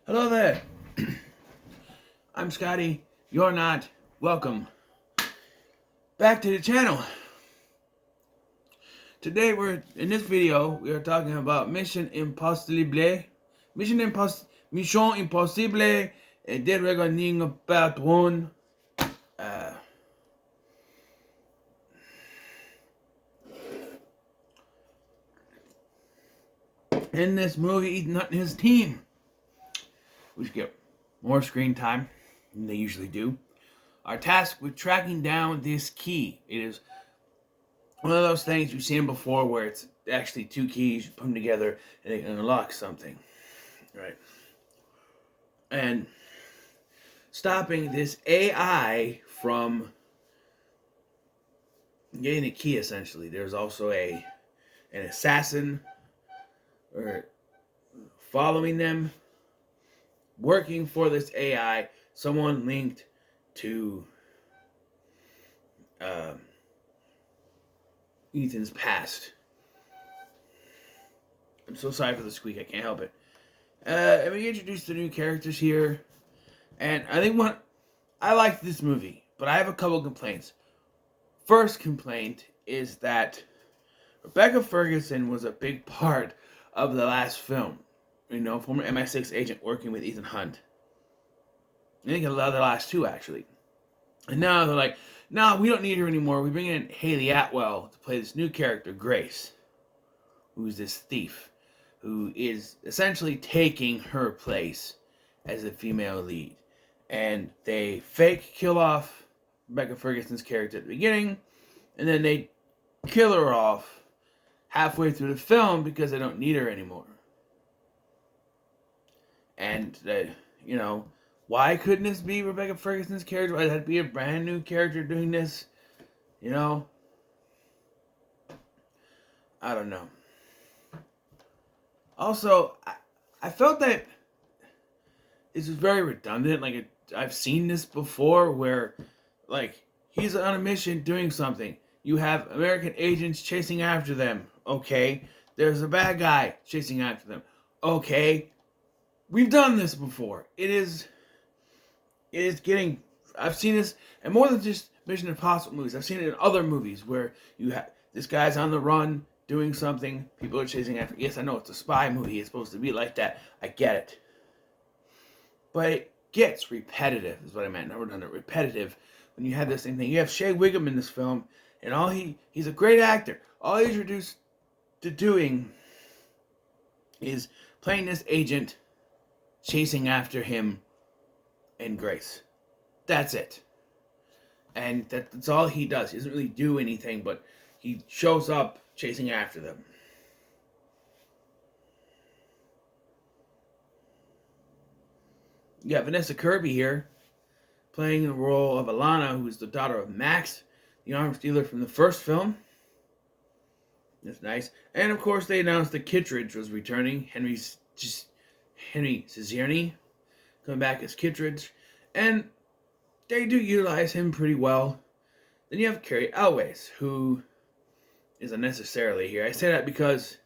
Hello there. I'm Scotty. You're not. Welcome back to the channel. Today in this video we are talking about Mission Impossible. Mission Impossible et des Reckoning Pt.1. In this movie, Ethan Hunt and his team, which get more screen time than they usually do, are tasked with tracking down this key. It is one of those things you've seen before where it's actually two keys, you put them together, and they can unlock something. Right? And stopping this AI from getting a key, essentially. There's also an assassin or following them, working for this AI, someone linked to Ethan's past. I'm so sorry for the squeak, I can't help it. And we introduced the new characters here, and I liked this movie, but I have a couple complaints. First complaint is that Rebecca Ferguson was a big part of the last film. You know, former MI6 agent working with Ethan Hunt. I think a lot of the last two, actually. And now they're like, no, we don't need her anymore. We bring in Haley Atwell to play this new character, Grace, who's this thief, who is essentially taking her place as the female lead. And they fake kill off Rebecca Ferguson's character at the beginning, and then they kill her off halfway through the film because they don't need her anymore. And, why couldn't this be Rebecca Ferguson's character? Why did that be a brand new character doing this? I don't know. Also, I felt that this was very redundant. I've seen this before where, he's on a mission doing something. You have American agents chasing after them. Okay. There's a bad guy chasing after them. Okay. We've done this before. It is getting... I've seen this, and more than just Mission Impossible movies. I've seen it in other movies where you have... This guy's on the run, doing something. People are chasing after... Yes, I know it's a spy movie. It's supposed to be like that. I get it. But it gets repetitive, is what I meant. Not redundant. Repetitive. When you have the same thing. You have Shea Wiggum in this film, and he's a great actor. All he's reduced to doing is playing this agent chasing after him and Grace. That's it. And that's all he does. He doesn't really do anything, but he shows up chasing after them. You got Vanessa Kirby here, playing the role of Alana, who is the daughter of Max, the arms dealer from the first film. That's nice. And of course, they announced that Kittredge was returning. Henry Cizierni coming back as Kittredge, and they do utilize him pretty well. Then you have Carrie Elways, who is unnecessarily here. I say that because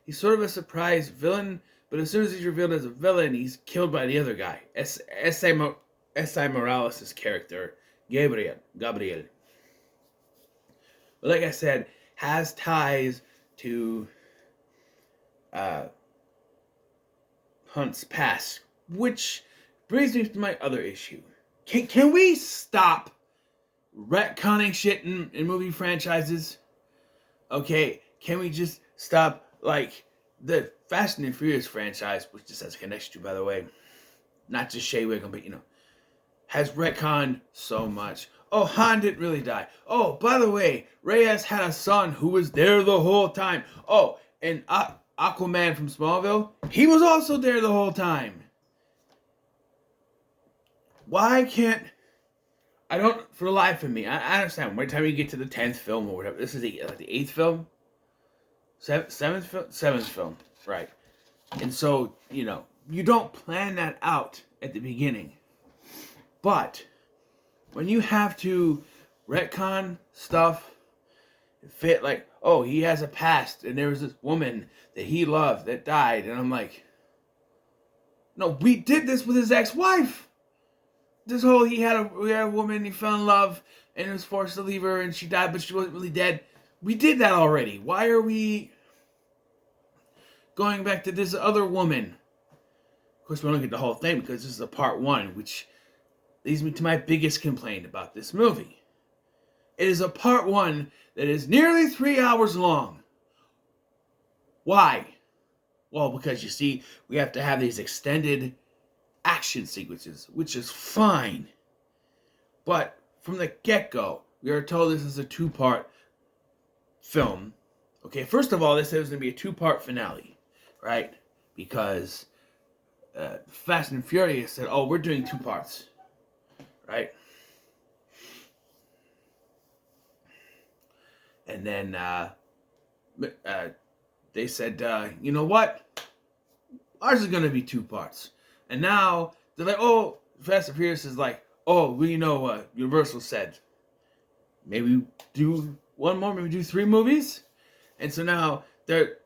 he's sort of a surprise villain, but as soon as he's revealed as a villain, he's killed by the other guy, S.I. Morales' character, Gabriel. But like I said, has ties to Hunt's past, which brings me to my other issue. Can we stop retconning shit in movie franchises? Okay, can we just stop, the Fast and Furious franchise, which this has a connection to, by the way, not just Shea Wiggum, but, has retconned so much. Oh, Han didn't really die. Oh, by the way, Reyes had a son who was there the whole time. Oh, and Aquaman from Smallville, he was also there the whole time. Why can't... I don't... For the life of me, I understand. By the time you get to the 10th film or whatever, this is the 8th film? 7th film, right. And so, you don't plan that out at the beginning. But when you have to retcon stuff, fit he has a past, and there was this woman that he loved that died, and I'm like, No, we did this with his ex-wife. This whole he had a woman, he fell in love, and was forced to leave her, and she died, but she wasn't really dead. We did that already. Why are we going back to this other woman? Of course, we don't get the whole thing because this is a part one, which leads me to my biggest complaint about this movie. It is a part one that is nearly 3 hours long. Why? Well, because you see, we have to have these extended action sequences, which is fine. But from the get-go, we are told this is a two-part film. Okay, first of all, this is going to be a two-part finale, right? Because Fast and Furious said, oh, we're doing 2 parts, right? And then they said, you know what? Ours is going to be 2 parts. And now they're like, oh, Fast and Furious is like, oh, we know what Universal said. Maybe do 1 more, maybe do 3 movies. And so now the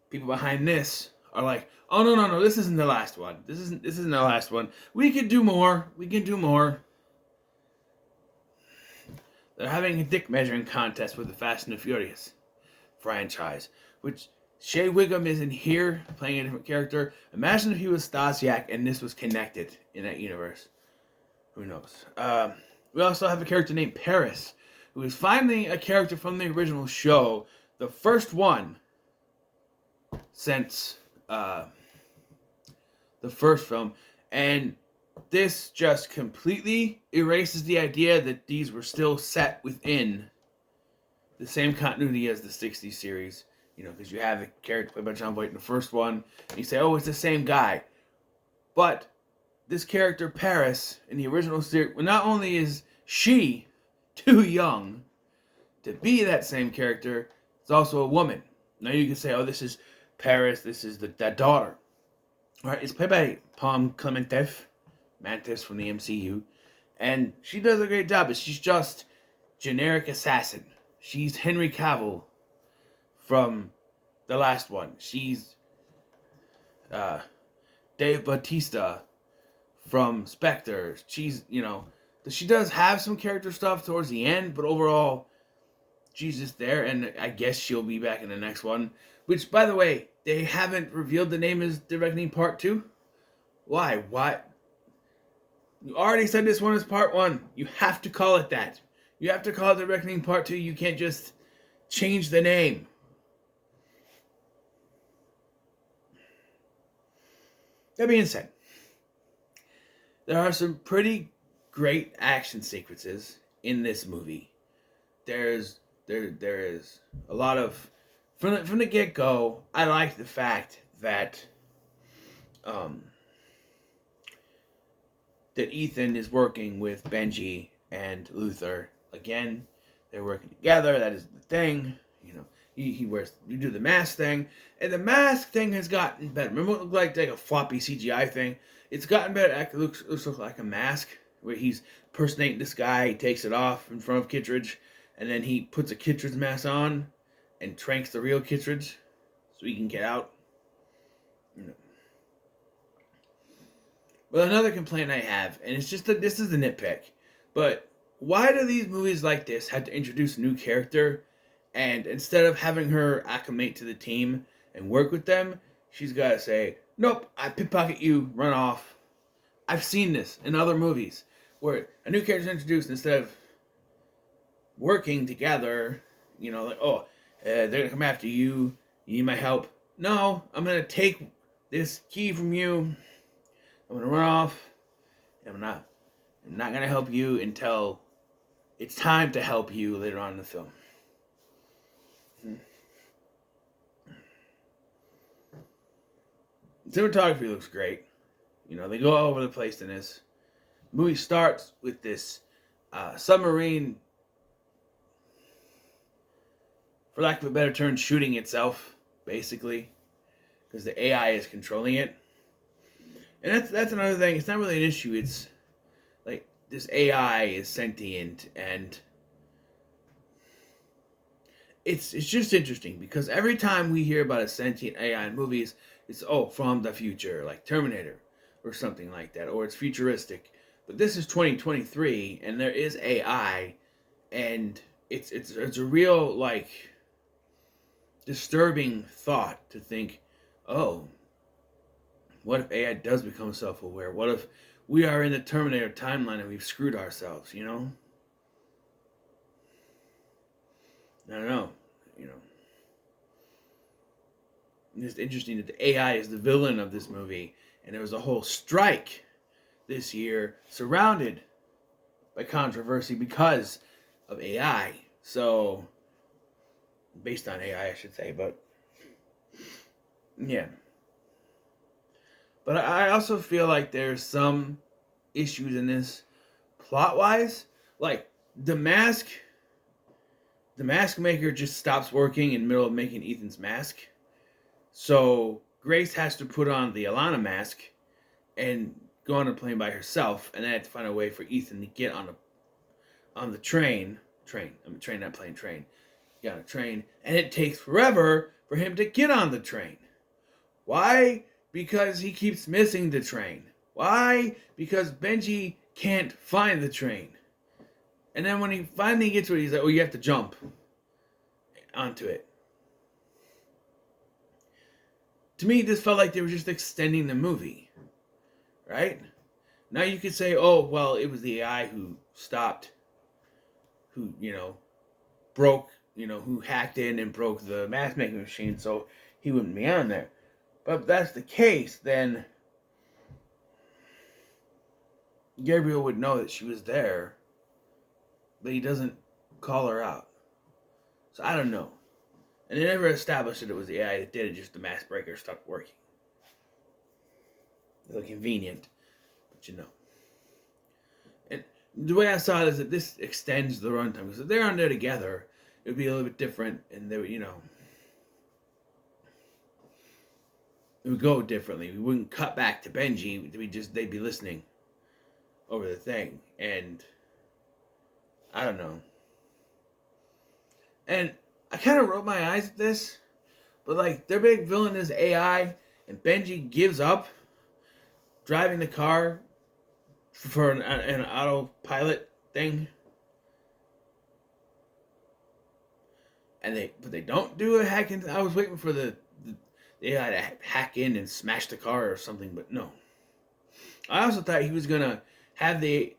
people behind this are like, oh no, this isn't the last one. This isn't the last one. We can do more. We can do more. They're having a dick measuring contest with the Fast and the Furious franchise, which Shea Wiggum is in here playing a different character. Imagine if he was Stasiak and this was connected in that universe. Who knows? We also have a character named Paris, who is finally a character from the original show, the first one since the first film, and this just completely erases the idea that these were still set within the same continuity as the 60s series. You know, because you have a character played by John Voight in the first one, and you say, oh, it's the same guy. But this character, Paris, in the original series, well, not only is she too young to be that same character, it's also a woman. Now you can say, oh, this is Paris, this is that daughter. All right, it's played by Pom Klementieff, Mantis from the MCU, and she does a great job, but she's just generic assassin. She's Henry Cavill from the last one. She's Dave Bautista from Spectre. She's, you know, she does have some character stuff towards the end, but overall, she's just there, and I guess she'll be back in the next one. Which, by the way, they haven't revealed the name is Directing Part 2. Why? Why? You already said this one is Part 1. You have to call it that. You have to call it Directing Part 2. You can't just change the name. That being said, there are some pretty great action sequences in this movie. There is a lot of from the get go. I like the fact that that Ethan is working with Benji and Luther again. They're working together. That is the thing. You know, you do the mask thing, and the mask thing has gotten better. Remember what it looked like a floppy CGI thing? It's gotten better. It looks like a mask where he's impersonating this guy. He takes it off in front of Kittredge, and then he puts a Kittredge mask on and tranks the real Kittredge so he can get out. You know. But another complaint I have, and it's just that this is a nitpick, but why do these movies like this have to introduce a new character, and instead of having her acclimate to the team and work with them, she's got to say, nope, I pickpocket you, run off. I've seen this in other movies where a new character is introduced, instead of working together, you know, like, oh, they're going to come after you, you need my help. No, I'm going to take this key from you, I'm going to run off, and I'm not going to help you until it's time to help you later on in the film. Cinematography looks great. You know, they go all over the place in this. The movie starts with this submarine, for lack of a better term, shooting itself, basically, because the AI is controlling it. And that's another thing. It's not really an issue. It's like this AI is sentient, and it's just interesting because every time we hear about a sentient AI in movies, it's from the future, like Terminator, or something like that, or it's futuristic. But this is 2023, and there is AI, and it's a real like disturbing thought to think, oh, what if AI does become self-aware? What if we are in the Terminator timeline and we've screwed ourselves? You know, I don't know. You know, it's interesting that the AI is the villain of this movie, and there was a whole strike this year surrounded by controversy because of AI. So, based on AI, I should say, but yeah. But I also feel like there's some issues in this plot wise. Like the mask, the mask maker just stops working in the middle of making Ethan's mask. So Grace has to put on the Alana mask and go on a plane by herself, and they have to find a way for Ethan to get on the train. Train. Get on a train, and it takes forever for him to get on the train. Why? Because he keeps missing the train. Why? Because Benji can't find the train. And then when he finally gets to it, he's like, oh, you have to jump onto it. To me, this felt like they were just extending the movie. Right? Now you could say, oh, well, it was the AI who stopped, who, broke, who hacked in and broke the mask making machine, so he wouldn't be on there. But if that's the case, then Gabriel would know that she was there, but he doesn't call her out. So I don't know. And they never established that it was the AI that did it, just the mask breaker stopped working. A little convenient, but And the way I saw it is that this extends the runtime, because if they're on there together, it would be a little bit different, and they would, it would go differently. We wouldn't cut back to Benji. They'd be listening over the thing, and I don't know. And I kind of rolled my eyes at this, but like their big villain is AI, and Benji gives up driving the car for an autopilot thing, and they don't do a hack in. I was waiting for the AI to hack in and smash the car or something, but no. I also thought he was gonna have the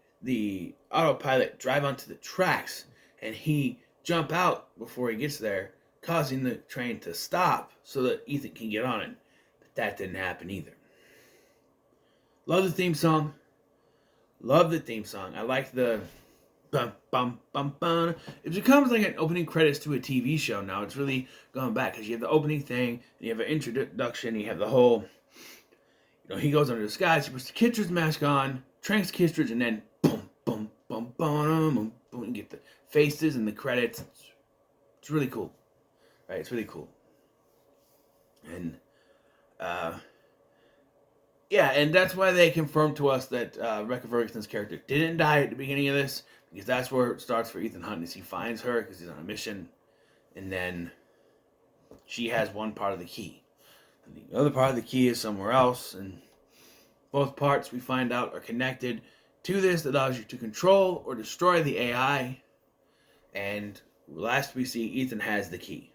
autopilot drive onto the tracks and he jump out before he gets there, causing the train to stop so that Ethan can get on it. But that didn't happen either. Love the theme song. Love the theme song. I like the bum bum bum bum. It becomes like an opening credits to a TV show now. It's really going back because you have the opening thing, and you have an introduction, you have the whole. He goes under disguise. He puts the Kittredge mask on, tranks Kittredge, and then boom, boom, boom, boom, boom, boom. You get the faces and the credits. It's really cool, right? It's really cool. And yeah, and that's why they confirmed to us that Rebecca Ferguson's character didn't die at the beginning of this, because that's where it starts for Ethan Hunt. Is he finds her because he's on a mission, and then she has one part of the key. The other part of the key is somewhere else, and both parts we find out are connected to this that allows you to control or destroy the AI. And last we see, Ethan has the key.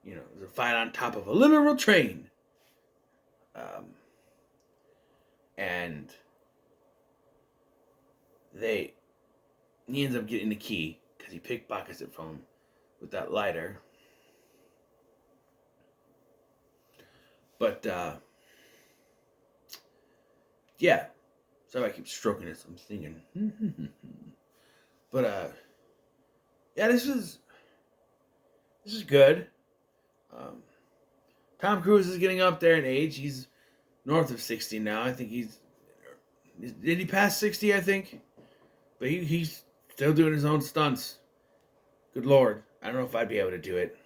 There's a fight on top of a literal train. And he ends up getting the key because he pickpockets it from him with that lighter. But, yeah. Sorry I keep stroking this. I'm thinking. But, yeah, this is good. Tom Cruise is getting up there in age. He's north of 60 now. I think did he pass 60, I think? But he's still doing his own stunts. Good Lord. I don't know if I'd be able to do it.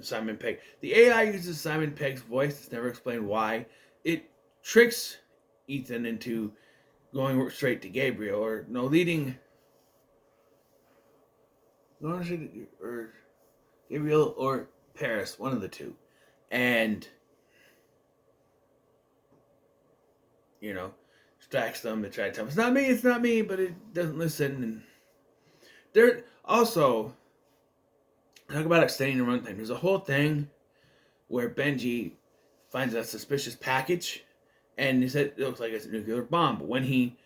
Simon Pegg. The AI uses Simon Pegg's voice. It's never explained why. It tricks Ethan into going straight to Gabriel, or Gabriel or Paris, one of the two. And you know, distracts them to try to tell them it's not me, but it doesn't listen. And there also, talk about extending the runtime. There's a whole thing where Benji finds a suspicious package, and he said it looks like it's a nuclear bomb. But when he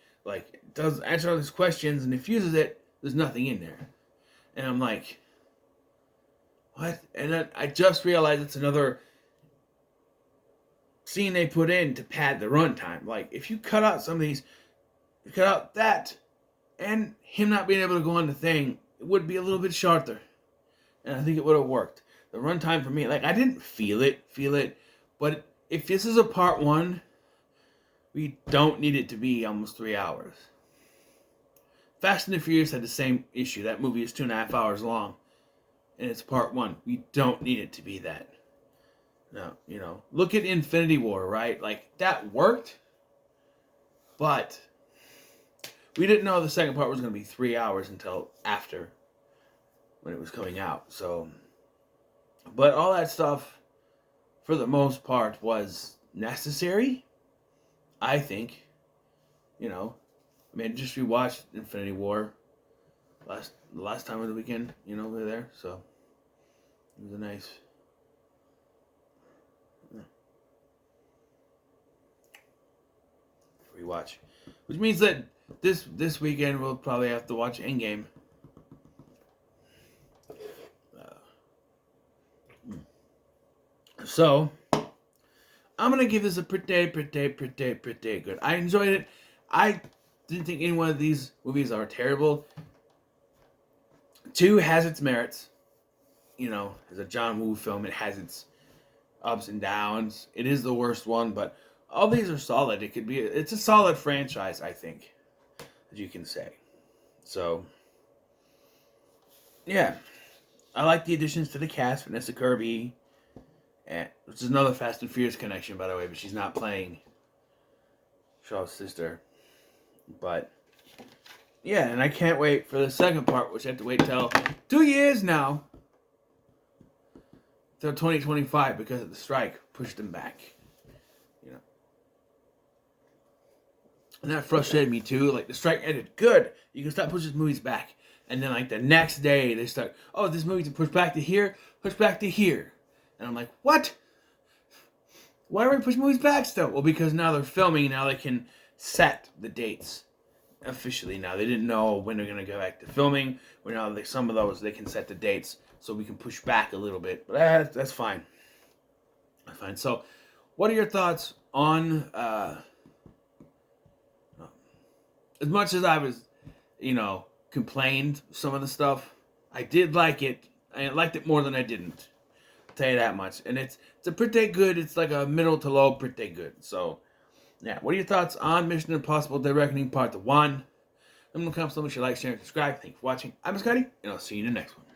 does answer all these questions and defuses it, there's nothing in there. And I'm like, what? And then I just realized it's another scene they put in to pad the runtime. Like, if you cut out some of these, you cut out that, and him not being able to go on the thing, it would be a little bit shorter. And I think it would have worked. The runtime for me, I didn't feel it, but if this is a part 1, we don't need it to be almost 3 hours. Fast and the Furious had the same issue. That movie is 2.5 hours long, and it's part 1. We don't need it to be that. No, look at Infinity War, right? That worked, but we didn't know the second part was going to be 3 hours until after, when it was coming out. So, but all that stuff, for the most part, was necessary, I think. Just rewatched Infinity War the last time of the weekend, we were there, so it was a nice rewatch. Which means that this weekend we'll probably have to watch Endgame. So, I'm going to give this a pretty good. I enjoyed it. I didn't think any one of these movies are terrible. 2 has its merits. As a John Woo film, it has its ups and downs. It is the worst one, but all these are solid. It's a solid franchise, I think, as you can say. So, yeah. I like the additions to the cast. Vanessa Kirby, which is another Fast and Furious connection, by the way, but she's not playing Shaw's sister. But, yeah, and I can't wait for the second part, which I have to wait till 2 years now. Till 2025, because of the strike, pushed them back. And that frustrated me too. The strike ended. Good. You can stop pushing movies back. And then, the next day, they start, oh, this movie's pushed back to here, pushed back to here. And I'm like, what? Why are we pushing movies back still? Well, because now they're filming, now they can set the dates officially now. They didn't know when they're going to go back to filming. Well, now some of those, they can set the dates, so we can push back a little bit. But that's fine. That's fine. So, what are your thoughts on, as much as I was, complained some of the stuff, I did like it. I liked it more than I didn't. I'll tell you that much. And it's a pretty good, it's like a middle to low pretty good. So, yeah. What are your thoughts on Mission Impossible Dead Reckoning Part 1? Let me know in the comments below. Make sure you like, share, and subscribe. Thank you for watching. I'm Scotty, and I'll see you in the next one.